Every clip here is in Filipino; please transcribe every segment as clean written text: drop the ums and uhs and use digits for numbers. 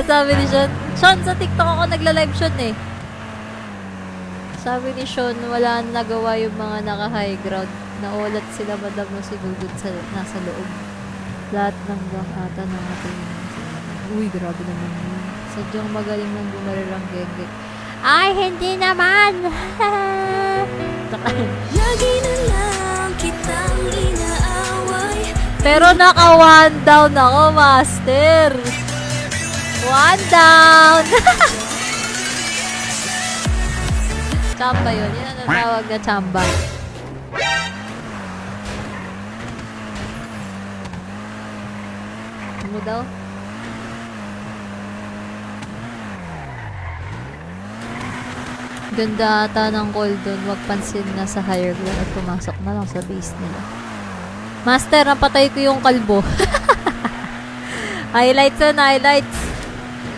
sabi ni Sean. Sean, sa TikTok ako nagla-live Sean eh. Sabi ni Sean, wala na nagawa yung mga naka-high ground. Naulat sila madam mo sinugod sa nasa loob. Lahat ng gang ata ng ating... Uy, grabe naman yun. Sadyang magaling ng bumaril ang genge. Ay, hindi naman! Lagi na lang kitang inaaway. Pero naka-one down ako, master. One down! Chamba yun. Yun ang natawag na chamba. Ano daw? Ganda ata ng call doon. Huwag pansin na sa higher ground at pumasok na lang sa base nila. Master, napatay ko yung kalbo. Highlights on highlights.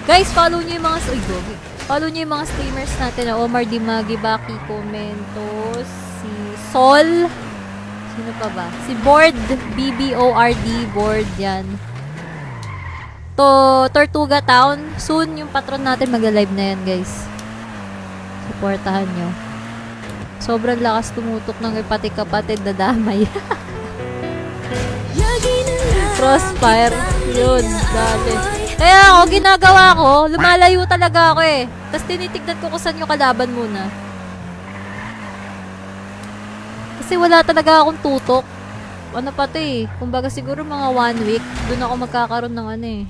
Guys, follow nyo yung mga... Uy, gogi. Follow nyo yung mga streamers natin na Omar Dimagi, Baki, Comentos, si Sol, sino pa ba? Si Board, BBORD, Board, yan. Tortuga Town, soon yung patron natin magla-live na yan, guys. Supportahan nyo. Sobrang lakas tumutok ng pati kapatid na damay. Crossfire, yun, dali. Kaya ako, ginagawa ko, lumalayo talaga ako eh. Tapos tinitignan ko kung saan yung kalaban muna. Kasi wala talaga akong tutok. Ano pa to eh. Kumbaga siguro mga 1 week, doon ako magkakaroon ng ano eh.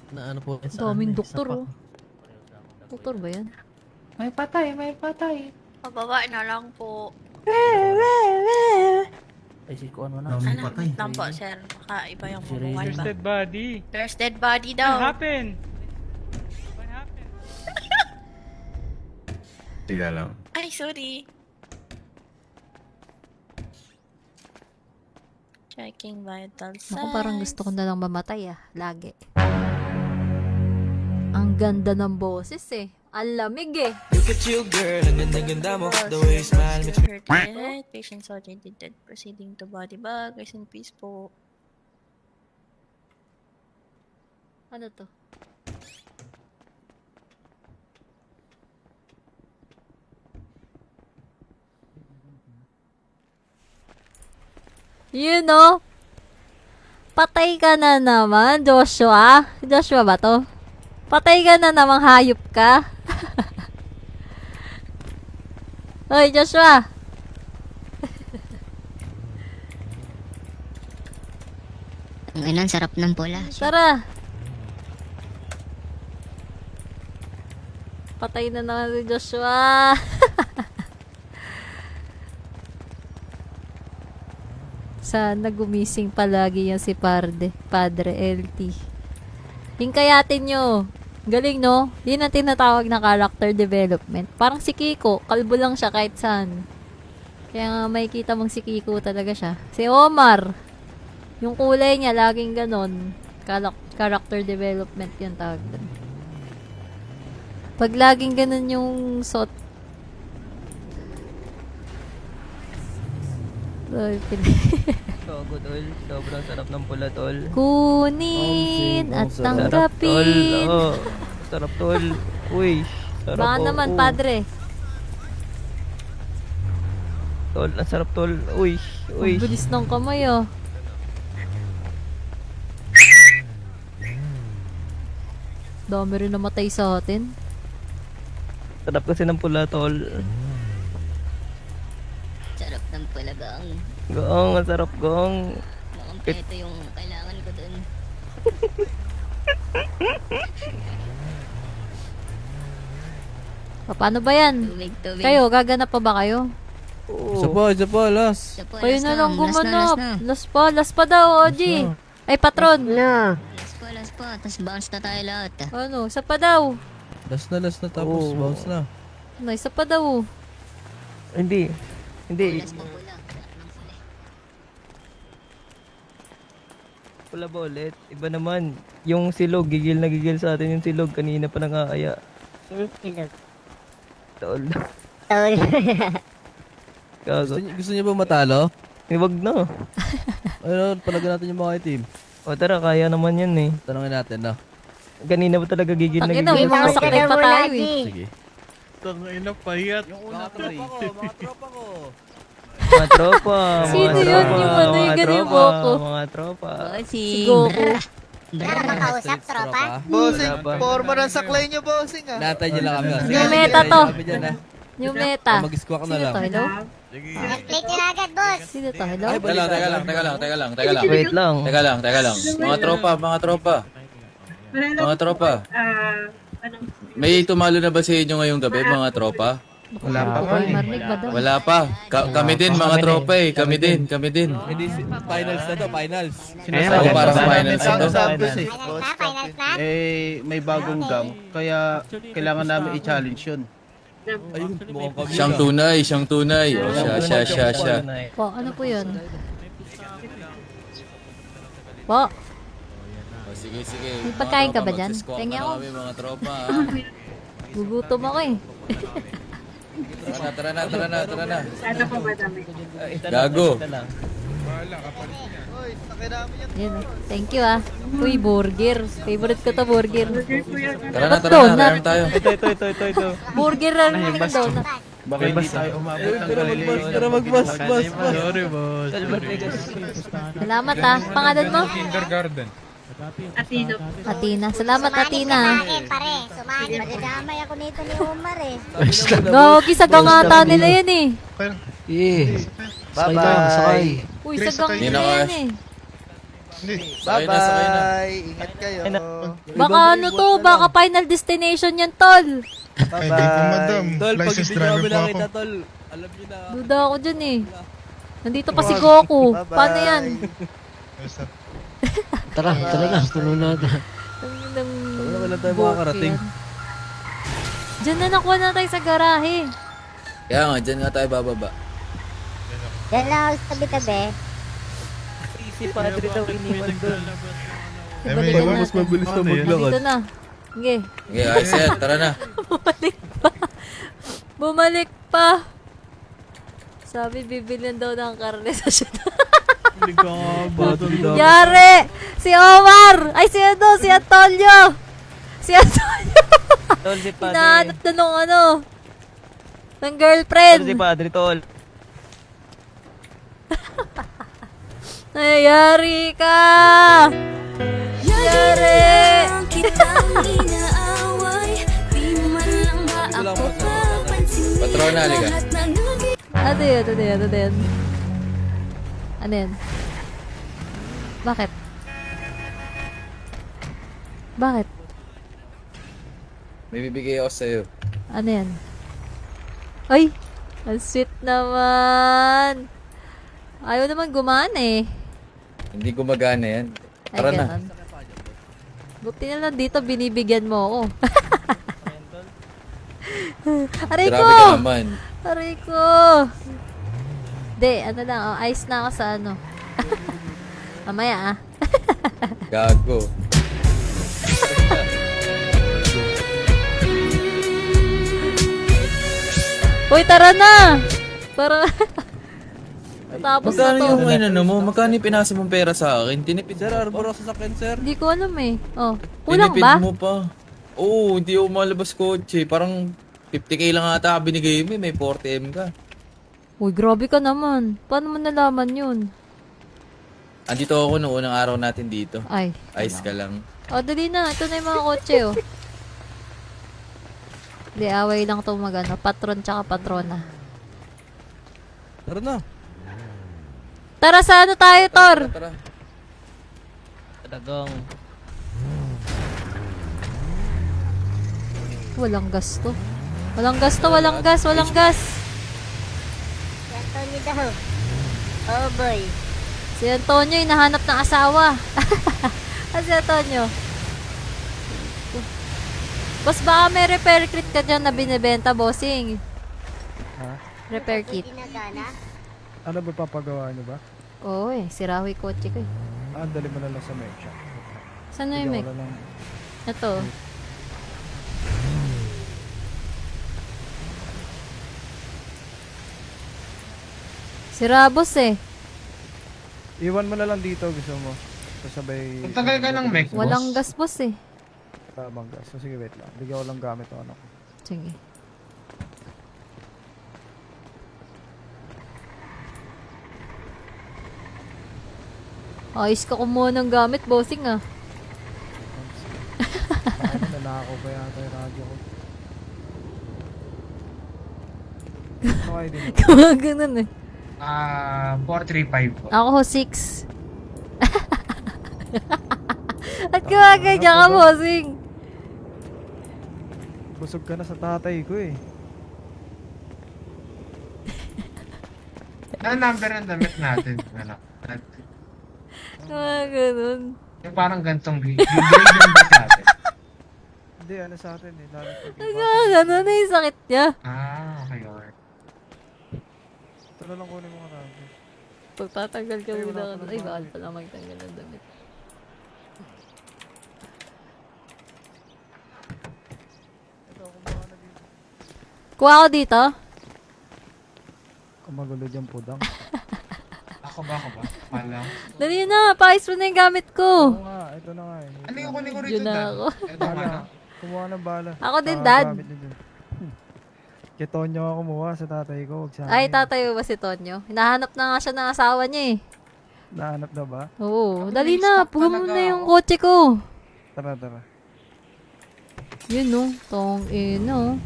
Na ano po sa Daming ano, doktor oh. Doktor ba yan? May patay, may patay. Pababa na lang po. ay si ko ano na. Daming Ano, patay. wait lang po, sir. Baka iba yung bubungan There's ba? dead body. There's dead body What daw. happened? What happened? Tiga lang. Ay, sorry. Checking vital signs. Ako parang gusto ko na lang mamatay ah. Lagi. Ang ganda ng boses eh. Ang lamig eh. Look at you, girl. Ang ganda-ganda mo. The way you smile makes me... Hurt, patient already dead. Proceeding to body bag. Rest in peace po. Ano to? You know? Patay ka na naman, Joshua. Joshua ba to? Patay ka na namang hayop ka. Hoy, Joshua. Ang ilan, sarap ng pula. Tara. Patay na naman si Joshua. Sana gumising palagi yan si Padre LT. Hingkayatin nyo. Galing, no? Yun ang tinatawag na character development. Parang si Kiko, kalbo lang siya kahit saan. Kaya nga may kita mong si Kiko talaga siya. Si Omar, yung kulay niya laging ganon. Character development yung tawag doon. Pag laging ganon yung suot. Sogo tol, sobrang sarap ng pula tol. Kunin at Sarap tol. tanggapin. Oh, sarap tol. Uy, sarap. Baka naman, padre. Tol, ang sarap tol. Uy, uy. Ang bilis ng kamay, oh. Dami rin namatay sa atin. Sarap kasi ng pula tol. Sarap ng pula, gang. Gong, ang sarap gong. Mukhang peto yung kailangan ko dun. Paano ba yan? Tubig. Kayo, gaganap pa ba kayo? Oo. Isa pa, last. Isa po, Kayo last na lang last gumanap. na. Last pa daw, Oji. Ay, patron. Last po. Tapos bounce na tayo lahat. Ano, isa pa daw. Last na, tapos Oo. bounce na. Ano, isa pa daw. Hindi. Hindi. Last po pula. Pula ba ulit? Iba naman. Yung silog, gigil na gigil sa atin yung silog. Kanina pa nang-aaya. Tol. Gago. Gusto niyo ba matalo? Wag na. Ayun, palagan natin yung mga itim. O tara, kaya naman yan eh. Tanongin natin, no? Kanina pa talaga gigil na Ang ina, may gigil. mga sakay pa tayo eh. Sige. Tangina, payat. Yung una mga tropa ko. Mga tropa, Sino mga yun? tropa, Yung ano, yung mga ganun yung tropa, Goku? mga tropa. Si Goku. Makausap, tropa? Bossing, Wala ba? forma ng saklay niyo, bossing ah. Natay niyo lang kami. Sige, Yung sige, meta sige, to. kami dyan, ha? Yung meta. Mag-squawk na Sino lang. to? Hello? Plate nyo na agad, boss! Sino to? Hello? Ay, Teka lang. Wait lang. Teka lang. Mga tropa. Mga tropa. May tumalo na ba sa inyo ngayong gabi, mga tropa? Wala pa Ako ay marinig ba daw? Wala pa. Kami din, mga tropa eh. Kami din. Hindi, finals na to, finals. Ako parang finals na to. Finals na, finals na? Eh, may bagong gang, kaya kailangan namin i-challenge yun. Ayun, mukhang kami. Siyang tunay. O, siya. Po, ano po yun? Po, O, sige. May Mga pagkain ka tropa, ba dyan? magsisquawk Tingnan na ko. kami, mga tropa. gugutom ako eh. Tara na. Sana pa madami. Gago. Hoy, sakay namin yan. Yan oh. Thank you ah. Uy, burger. Favorite ko to burger. Tara na. Donut? Meron tayo. Ito. Burger lang yung donut. Baka hindi tayo umabot ng Galileo. Tara, mag-bus. Sorry, boss. Salamat ah. Pangalan mo? Kindergarten. Atino. Atina. Salamat Atina. Akin, pare. Sumahin. Madadamay ako nito ni Omar eh. Gagi sa gangata nila yan eh. Bye-bye. Uy, sa gang Hindi nila na yan kaya. eh. Sakay na. Bye-bye. Ingat kayo. Baka ano to, baka final destination yan, tol. Bye-bye. Tol, pag hindi nyo kami nakita, tol, alam nyo na. Duda ako dyan eh. Nandito pa si Goku. Paano yan? Tara na, tuloy natin. Wala wala tayo makakarating. Diyan na nakuha na tayo sa garahe. Kaya nga, dyan nga tayo bababa. Yan lang ako sa tabi-tabi. Si Padre daw iniwan doon. Balikan natin. mabilis na Dito na. Sige. Okay, ayos yan. Tara na. Bumalik pa. Sabi, bibilin daw ng karne sa syudad. Yari! Si Omar! Ay, si ano? Si Antonio! Si Antonio! Tol, si Padre. Hinahanap na nung ano. Ng Tol, girlfriend. si Padre, tol. Ay, yari ka! Yari! Lang kitang inaaway, di man lang ba ako papansin? Patrona, halika. Lahat na naging Ano yun? Ano yun? Bakit? Bakit? May bibigay ako sa'yo. Ano yan? Ay! Ang sweet naman! Ayaw naman gumana eh. Hindi gumagana yan. Ay, Tara na. ganon. Buti na lang dito binibigyan mo ako. Aray ko! Grabe ka naman. Aray ko! Hindi, ano lang, oh, ice na ako sa ano. Mamaya ah. Gago. Uy, tara na! Para... Tapos na Magkano to. yung ano mo? Magkano yung pinasa mong pera sa akin? Tinipid Sir, arbor ako sa sakyan, sir. Hindi ko alam eh. Oh, kulang Tinipid ba? mo pa. Oo, hindi ako malabas kotse. Parang 50k lang ata binigay mo. May 40M ka. Uy, grabe ka naman. Paano mo nalaman yun? Andito ako noong unang araw natin dito. Ay. Ice ka lang. Oh, dali na. Ito na yung mga kotse, oh. Hindi, away lang ito magano. Patron tsaka patrona. Tara na. Tara, sa ano tayo, Tor? Tara. Talagang. Walang gasto. Walang gasto, walang gas, walang gas. Si Antonio daw. Oh boy. Si Antonio, hinahanap ng asawa. Si Antonio. Boss, baka may repair kit ka dyan na binibenta, bossing. Repair kit. Ginagana. Ano ba papagawa niyo ba? Oo eh, sira ko yung kotse ko eh. Dali mo na lang sa make shop. Saan na yung mic? Ito. Sira, boss eh. Iwan mo na lang dito, gusto mo. Kasabay... Ang tagal ka ng mech, boss. Walang gas, boss eh. Tamang gas. So, sige, wait lang. Bigyan ko lang gamit ang ano ko. Sige. Ayos ka kumuha ng gamit, bossing ah. Ano, nanakaw pa yata yung radyo ko. Ano kayo din? Kaya ganun eh. 435 po. Ako ho, 6. At kumaganyan ka, bossing. Busog ka na sa tatay ko eh. Ano number ng damit natin? Ano? Kaya ganun. Yung parang gantong grade yung ba sa atin? Hindi, ano sa atin eh. Lalo pag Kaya ganun na yung sakit niya. Okay, alright. ito na lang kunin mo ka radyo. Pagtatanggal ka Ay, muna. wala pa Ay, naman. bawal pala magtanggal ng damit. Ito, kumuha na dito. Kuha ako dito. Kumagulo dyan pudang. Ako ba? Pala. Dali na, paayos mo na yung gamit ko. Oo nga, ito na nga eh. Ano yung kunin ko rito, Yun na Dad? ako. Ito ba na? Kumuha ng bala. Ako din, Ah, Dad. gamit niyo dyan. Kay Tonyo ako kumuha sa tatay ko. Wag sa Ay, akin. tatayo ba si Tonyo? Hinahanap na nga siya ng asawa niya eh. Nahanap na ba? Oo, Ako, dali may na. stock Puga mo talaga na yung ako. kotse ko. Tara, tara. Yun no, tong ino.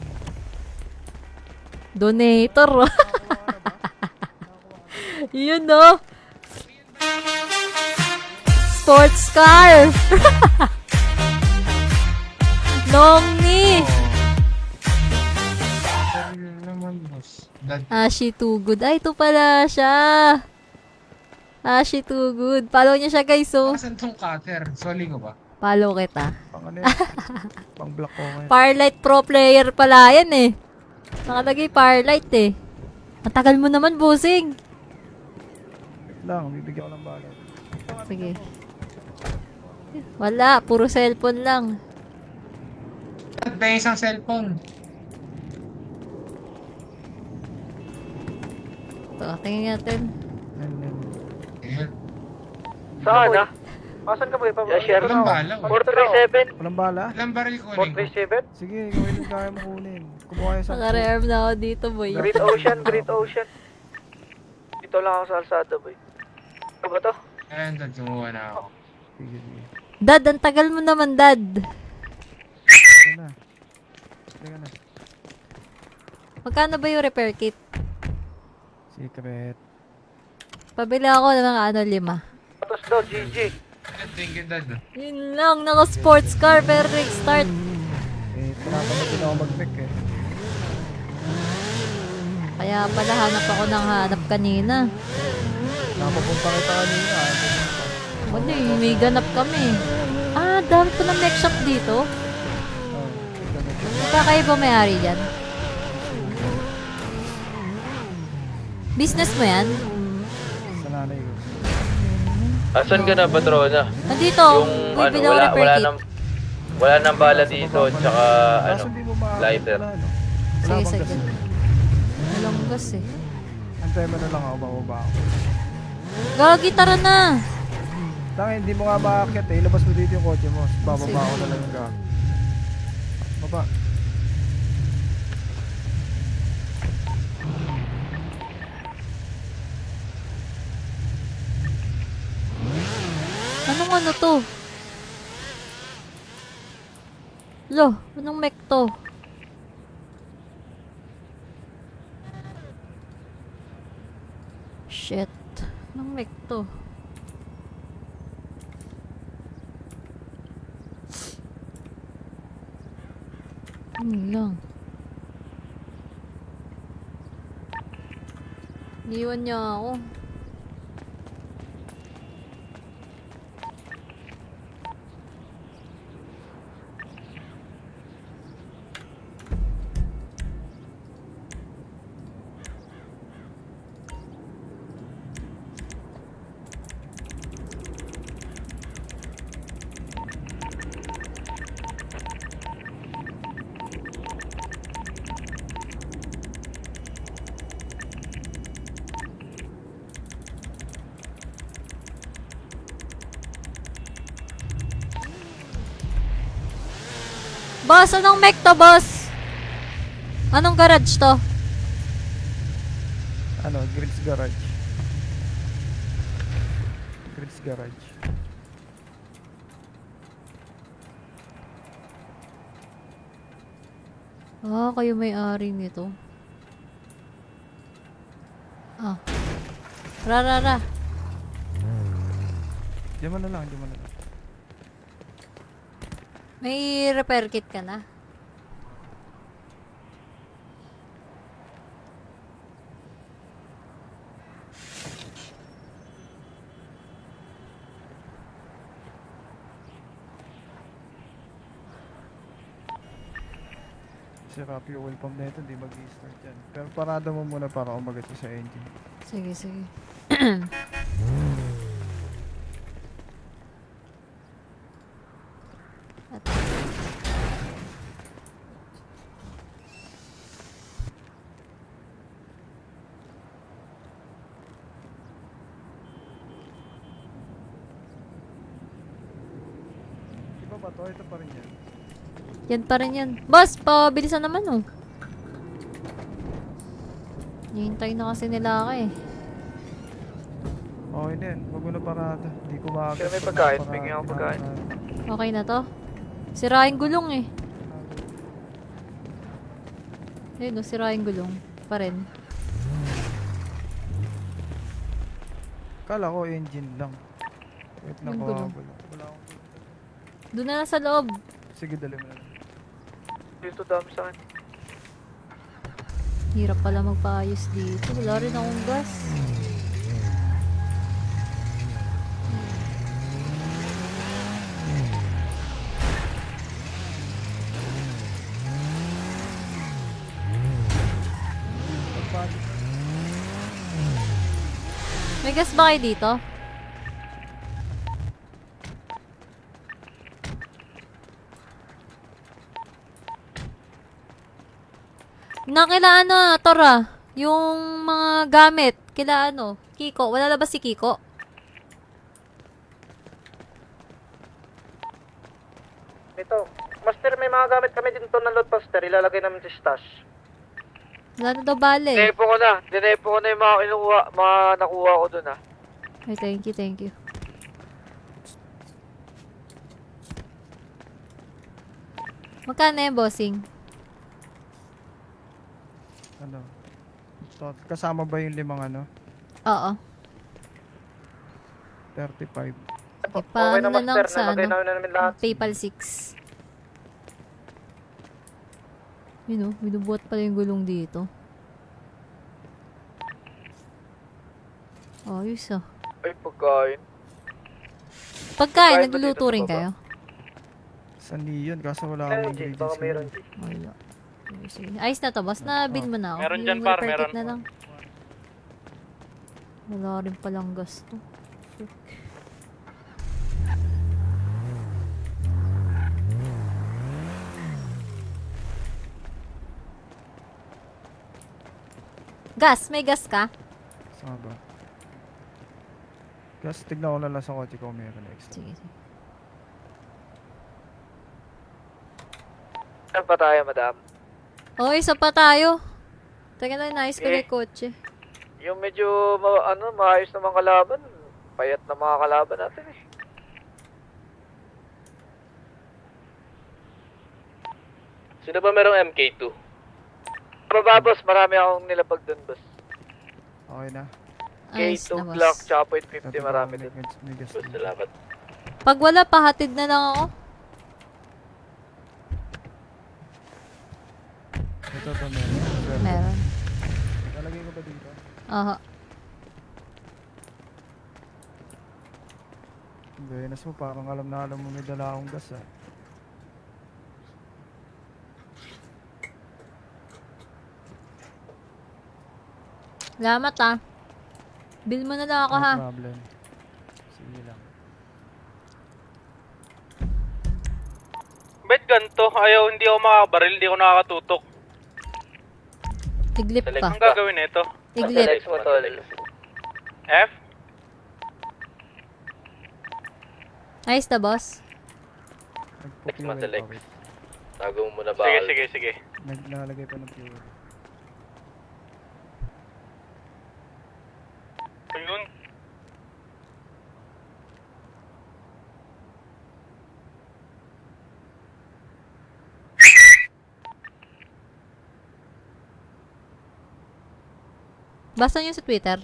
Donator. Yun no. Sports car. Long knee. Pero naman, boss. Dad, Ashi too good. Ay, ito pala siya. Ashi too good. Follow niya siya guys, so. asan tong cutter? Soli ko ba? Follow kita. Pang ano yan? Pang black ko ngayon. Firelight pro player pala yan eh. Nakalagay Firelight eh. Matagal mo naman, bossing. Wait lang, bibigyan ko ng bala. Sige. Wala, puro cellphone lang. Dad, ba yung isang cellphone? Ito, tingnan natin. Ayun. Saan ah? Asan ka ba? Share Walang bala. 437. Walang bala? Ilang baril kunin ko? 437. Sige, gawin yung kaya mo kunin. Kumuha yung sa... Naka-rearm na ako dito, boy. Great Ocean, Great Ocean. Dito lang ako sa Alsada, boy. Ano ba to? Ayun, Dad, kumuha na ako. Sige, sige. Dad, ang tagal mo naman, Dad. Sige na. Sige na. Magkano ba yung repair kit? Secret. Pabili ako ng mga 5. Patos daw, GG. Thank you, Dad. Yun lang, naka-sports car, pero start. Eh, pinapanood din ako mag-mech eh. Kaya pala hanap ako ng hanap kanina. Napapunta kita kanina. Wala eh, may ganap kami. Ah, dami pa ng mech shop dito. Oh, ganun siya. Magkakaiba may-ari dyan. Business mo yan? Sa nanay ko. Asan ka na, patrona? Nandito, bibili ako repair kit. Wala nang bala dito, tsaka Kaso hindi mo makakita lighter. na, ano? Wala Sige, bang sige. gas? Walang gas eh. Antay mo na lang ako, bababa ako. Gagi, tara na! Tangin, hindi mo nga makakit eh. Ilabas mo dito yung kotse mo. Bababa Sige. ako na lang yung gamit. Baba. Anong ano to? Lo, anong mech to? Shit. Anong mech to? Ano lang? Iniwan niya ako. Boss, anong mech to, boss? Anong garage to? Ano, Grids Garage. Grids Garage. Ah, kayo may-ari nito. Ah. Ra. Di mo na lang. May repair kit ka na? Sira fuel pump na ito, di mag-i-start yan. Pero parada mo muna para umagat ko sa engine. Sige. Di ba to? Ito pa rin yan. Yan pa rin yan. Boss, pabilisan naman oh. Hihintay na kasi nila ako eh. Okay na yan. Huwag mo na parada. Di ko maagas. Kaya may pagkain. Bigyan ako pagkain. Okay na to. Siraing gulong eh. Ayun oh, siraing gulong. Pa rin. Kala ko engine lang. Wait lang Yung ko. gulong. Wala akong Doon na lang sa loob. Sige, dali mo na lang. Dito dami sa akin. Hirap pala magpaayos dito. Wala rin akong gas. May gas ba kayo dito? Nakila ano, Tora, yung mga gamit, kila ano, Kiko, wala na ba si Kiko? Ito. Master, may mga gamit kami dito na load master. Ilalagay namin sa stash. Wala na daw bale. Dinepo ko na yung mga nakuha ko dun Ay, thank you. Magkano yung bossing? Ano? To, kasama ba yung limang ano? Oo. 35. Okay, paano na lang sa ano? PayPal 6. Yun o, binubuhat pala yung gulong dito. Ayos ah. Ay, pagkain. Pagkain, Pagkain ba nagluluto dito sa rin baba? kayo? Sa neon, kaso wala akong ingredients. Baka meron. Wala. Sige. Ayos na to, boss. Na-bill mo na ako. Meron Yung dyan, par, repair kit meron. na lang. Wala rin palang gasto. Gas, may gas ka? Saan ba? Kasi tignan ko na lang sa kotse kung meron extra. Sige. Saan pa tayo, madam? Oh, isa pa tayo. Teka lang, nais ko na yung kotse. Yung medyo, maayos naman kalaban. Payat na mga kalaban natin eh. Sino ba merong MK2? Baba, boss. Marami akong nilapag dun, boss. Okay na. Ayos K2 na, Glock, boss. tsaka .50, Ito marami may- dun. may gas Boss, na. salamat. Pag wala, pahatid na lang ako. Ito meron. Meron. Lalagay ko ba dito? Aha. Hindi, nas mo parang alam mo may dala akong gas ah. Salamat ah. Bill mo na lang ako ha. No problem. Sige lang. Ba't ganito? Ayaw, hindi ako makakabaril, hindi ako nakakatutok. Iglip pa. Anong gagawin nito? Iglip. mo, tol. F? Ayos na, boss. Nagpukiwin pa. Wait. Tago mo muna bakal. Sige. Naglalagay pa ng fuel. Ayun. Basta nyo sa Twitter.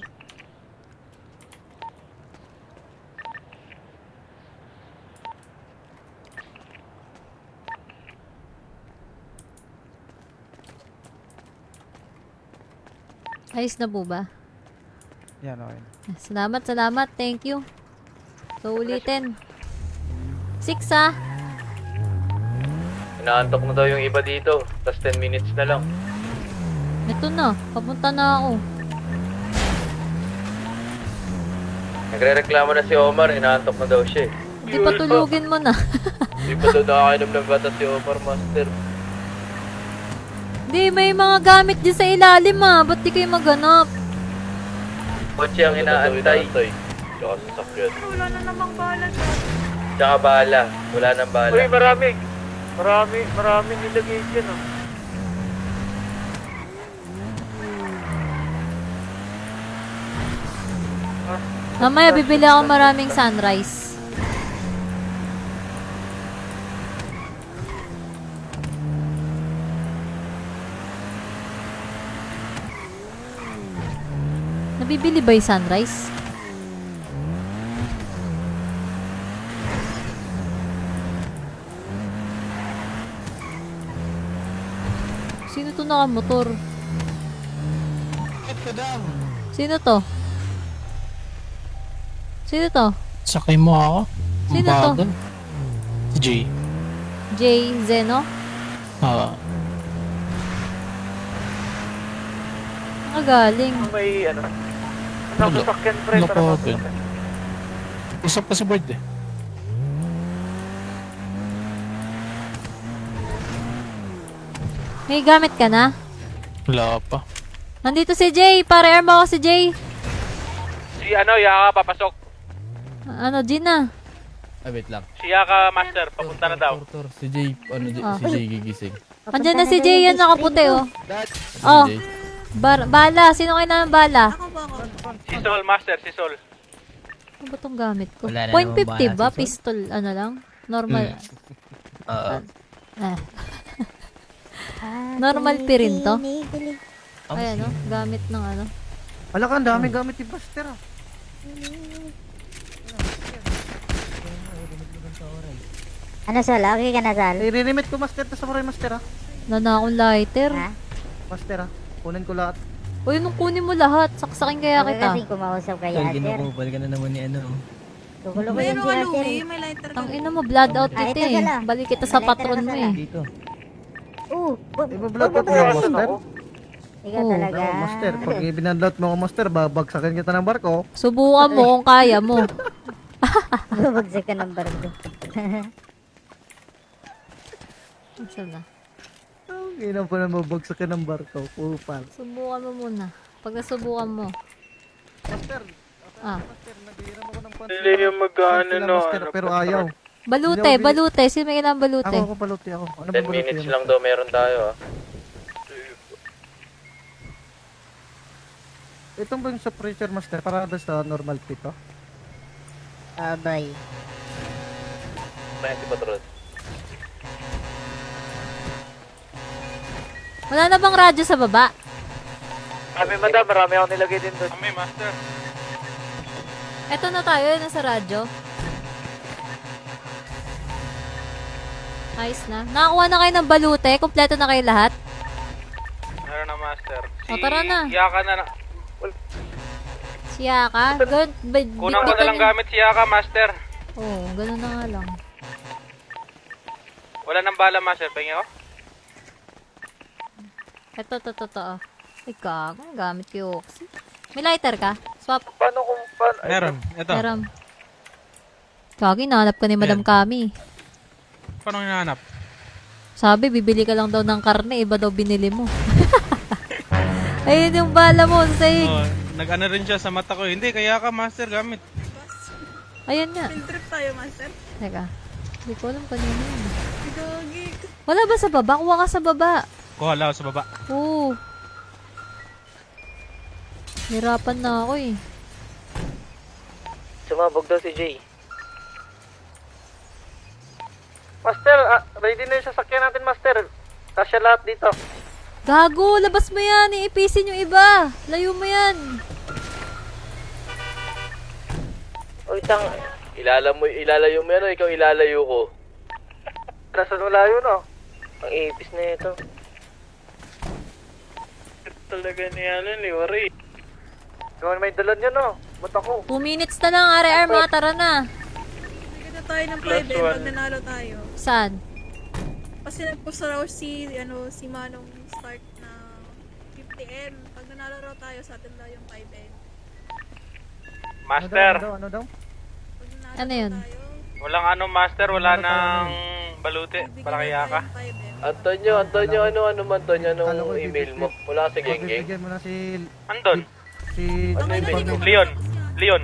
Ayos na po ba? Yan, okay. Salamat. Thank you. So, ulitin. 6 ah. Inaantok na daw yung iba dito. Tas 10 minutes na lang. Ito na. Papunta na ako. Nagre-reklamo na si Omar. Inaantok na daw siya eh. Hindi patulugin mo na. Hindi pa daw nakakainom ng bata si Omar, Master. Hindi, may mga gamit dyan sa ilalim ah. Ba't di kayo maghanap? Kotse ang inaantay. Tsaka sasakyan. Wala na namang bala dyan. Tsaka bala. Wala nang bala. Uy, marami nilagay dyan ah. Mamaya bibili ako maraming sunrise. Nabibili ba yung sunrise? Sino to nakamotor? Sino to? Sino to? Sakay mo ako. Sino to? Si Jay. Jay Zeno? Nakagaling. May ano? Wala. Sasakyan pre. Wala pa din. Usap ka sa board eh. May gamit ka na? Wala pa. Nandito si Jay. Para arm ako si Jay. Si Yaka papasok. Ano, Gina? Wait lang. Si Yaka, Master. Papunta na daw. Si Jay, Ah. si Jay gigising. Andyan na si Jay. Yan nakaputi oh. Oh. Si Jay. Bala. Sino kayo na ng bala? Si Sol, Master. Si Sol. Ano ba itong gamit ko? Wala na Point namang 50 bala ba? si Sol. Pistol, ano lang? Normal. Oo. Normal pa rin to. Ayan oh. Gamit ng ano. Wala ka, ang daming gamit ni Buster ah. Ano, Sol? Okay ka na, Sol? I-remit ko, Master. Tas samurai, Master ah. Wala akong lighter. Ha? Master ah. Kunin ko lahat. Uy, nung kunin mo lahat. Saksakin kaya Huwag kita. kasing kumausap kay Aster. Ginukupal ka na naman ni ano. Kukulo ko yun si Aster. May lighter Ang ina mo, blood out Ah, ito ito eh. sala. Balik kita sa May lighter patron ka mo sala. eh. Dito. Iba-vlog I-vlog ko mo, Master. Ikaw Oh. talaga. Oo, Master. Pag ibinadlot mo ako, Master, babagsakin kita ng barko. Subukan mo kung kaya mo. Babagsak ka ng barko. Saan na? Ang ina pa na babagsakin ng barko. Upal. Subukan mo muna. Pag nasubukan mo. Master, Ah. Master, naghihiram ako ng pansin. Hindi yung magkano Sila, no. Master, pero ayaw. Balute. Sino may kailangan balute? Ako paluti ako. Ano 10 minutes lang daw meron tayo ah. Itong ba yung sa pressure, Master? Para sa normal pit, oh? Abay. May si Patrol. Wala na bang radyo sa baba? Madam, marami akong nilagay din doon. Kami, Master. Eto na tayo, nasa radyo. Ayos na. Nakakuha na kayo ng balute. Kompleto na kayo lahat. Meron na, Master. O, tara na. Yaka na. Siya ka? Kunang ko na lang gamit si Yaka, Master. Oo, ganun na nga lang. Wala nang bala, Master. Pahingi ako. Ito. Ay, kago. Gamit ko yung Oxy. May lighter ka? Swap. Paano kung... Meron. Ito. Meron. Kagi, nahanap ka ni Madam Kami. Paano hinahanap? Sabi, bibili ka lang daw ng karne. Iba daw binili mo. Ayun yung bala mo, Saig. Nag-ano rin siya sa mata ko. Hindi, kaya ka, Master, gamit. Ayun nga. Trip tayo, Master. Teka. Hindi ko alam kanina yun. Wala ba sa baba? Kuha ka sa baba. Kuha lang sa baba. Oo. Hirapan na ako eh. Sumabog daw si Jay. Master, ready na yung sasakyan natin, Master. Kasya lahat dito. Gago, labas mo yan. Iipisin yung iba. Layo mo yan. Uy, tang. Ilalayo mo yan o ikaw ilalayo ko? Nasaan mo layo, no? Ang ipis na ito. Talaga niya ni Wari. Gawin may dalan yan, no? Ba't ako? 2 minutes na lang, RR, mga tara na. Bigyan na tayo ng Plus 5M one. pag nanalo tayo. Saan? Kasi nagpost raw si Manong start na 50M. Pag nanalo raw tayo, sa atin daw yung 5M. Master, Ano daw? Pag nanalo Ano yun? tayo, walang ano master, wala nang balute bibigyan para kay na Yaka. tayo ng 5M. Antonio, ano man Antonio, Akala ko anong email mo? Wala kasi geng-geng. Bibigyan mo na si... Andon, Si... ano Okay, email? okay. Leon.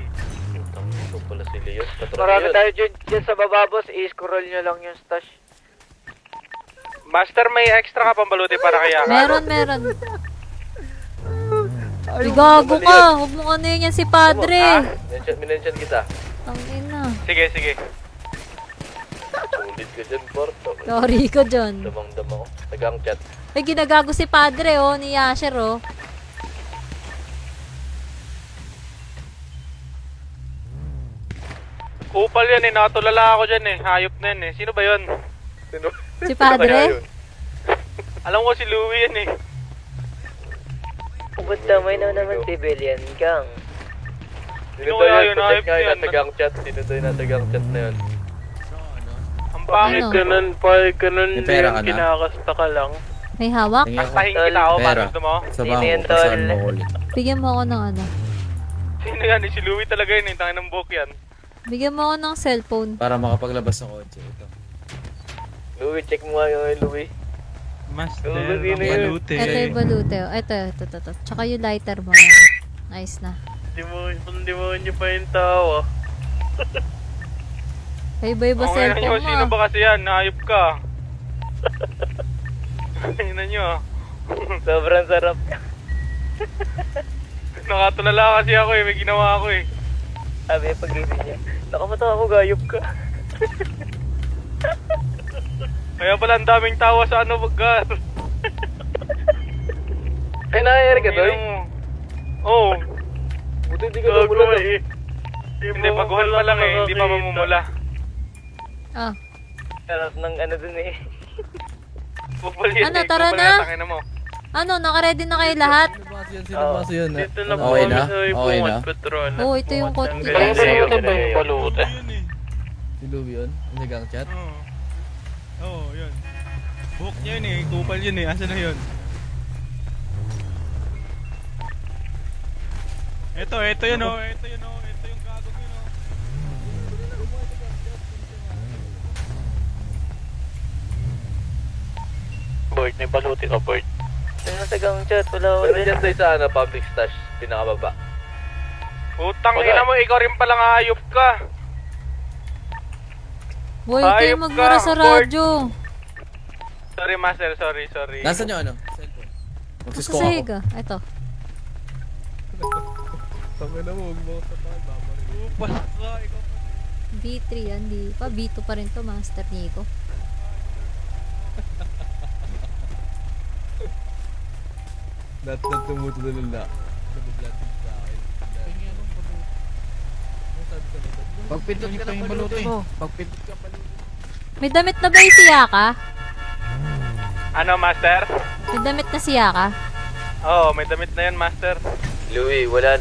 Ito pala si Leon. Marami tayo dyan sa baba, boss. I-scroll nyo lang yung stash. Master, may extra ka pang balute para kay Yaka? Meron. Ay, gago ka. Huwag mo ano yan si Padre. Minention kita. Tangina. Sige. Sulit ka dyan, Porto. Sorry ko dyan. Damang-dama ko. Tagang chat. Ay, ginagago si Padre, oh, ni Yasher, oh. Kupal yan eh, nakatulala ako dyan eh. Hayop na yan eh. Sino ba yun? Sino? Si Padre? Alam ko si Louie yan eh. Ba't damay naman civilian gang? Sino kaya yun? Hayop na yan. Natagang chat. Sino to yung natagang chat na yun? Ang pangit Ano? ganun pa. Ganun May pera ka na? kinakasta ka lang. May hawak? Tingnan ko. Kastahin kita ako. Pera. Paano mo? Sa bangko, kasaan mo ulit. Bigyan mo ako ng ano. Sino yan? Si Louie talaga yun eh. Tangin ng buhok yan. Bigyan mo ako ng cellphone. Para makapaglabas ng kotse. Ito. Louie, check mo nga yung Louie. Master, Sino yun? balute. Ito yung balute, oh. Ito. Tsaka yung lighter mo. Nice na. Hindi mo niyo pa yung tawa. Ay, iba-iba Okay na nyo. cellphone mo. Sino ah. ba kasi yan? Hayop ka. Tingnan nyo. Sobrang sarap. Nakatulala kasi ako eh. May ginawa ako eh. Sabi yung pag-ibig niya. Nakamata ako, gayop ka. Kaya pala ang daming tawa sa ano pagka. Ay, nangyayari ka doy? Oo. Buti hindi ka namula eh. Hindi, baguhan pa lang eh. Hindi pa mamumula. Ah. Sarap ng ano dun eh. Bupal yan Ano, eh. tara Bupal na? yan, tangina mo. Ano, nakaready na kayo lahat? Sino ba yun? Dito na po Okay kami na? sa Okay Ipungan na? Petron. Oo, ito yung kot. Ito ba yung balute? Si Louie yun? Nagang chat? Oo, yun. Buhok niya yun eh. Kupal yun eh. Asa na yun? Ito yun oh. Ito yun oh. Ito yung gagong yun oh. Bird, may balute ka, Bird. Yung natagang chat, wala. Ano dyan tayo sa ano, public stash, pinakababa? Utang ina mo, ikaw rin palang hayop ka. Boy, huwag kayo Hayop magmura ka, sa Ford. radyo. Sorry, master, sorry. Nasaan yung ano? Cellphone. Sa Magsiskong ako. sahig, ah. Ito. Tangin na mo, huwag mo ako tapahan. Kupal ka. Ikaw pa. B3 yan, di pa. B2 pa rin to, Master Nico. Lahat na tumutulala. Nabablatin sa akin. Pagpindot ka ng balute mo. Pagpindot ka balute. May damit na ba yung si Yaka? Ano, master? May damit na si Yaka? Oo, may damit na yan, master. Louie, wala